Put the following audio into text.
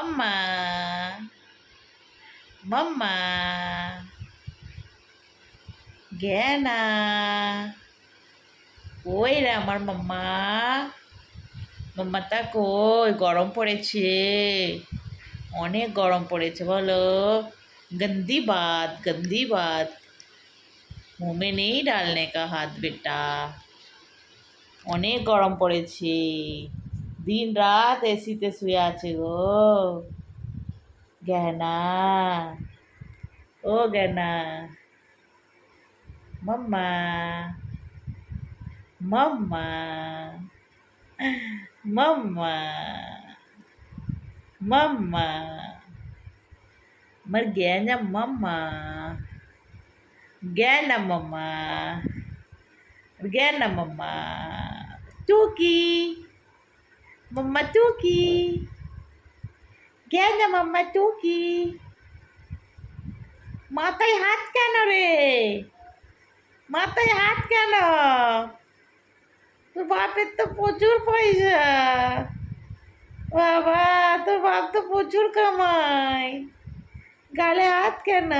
মাম্মা মাম্মা জ্ঞানা কই রে আমার মাম্মা মাম্মাটা কই গরম পড়েছে অনেক গরম পড়েছে বলো गंदी बात मुंह में नहीं डालने का हाथ बेटा অনেক গরম পড়েছে দিন রাত এসিতে শুয়ে আছে গো গহনা ও গহনা মাম্মা মাম্মা মাম্মা মাম্মা मर गया ना मम्मा गया ना मम्मा गया ना मम्मा टूकी मम्मा टूकी गया ना मम्मा टूकी মাথায় হাত কেন রে মাথায় হাত কেন তোর বাপের তো প্রচুর পয়সা বাবা তোর বাপ তো প্রচুর কামায় গালে হাত কেন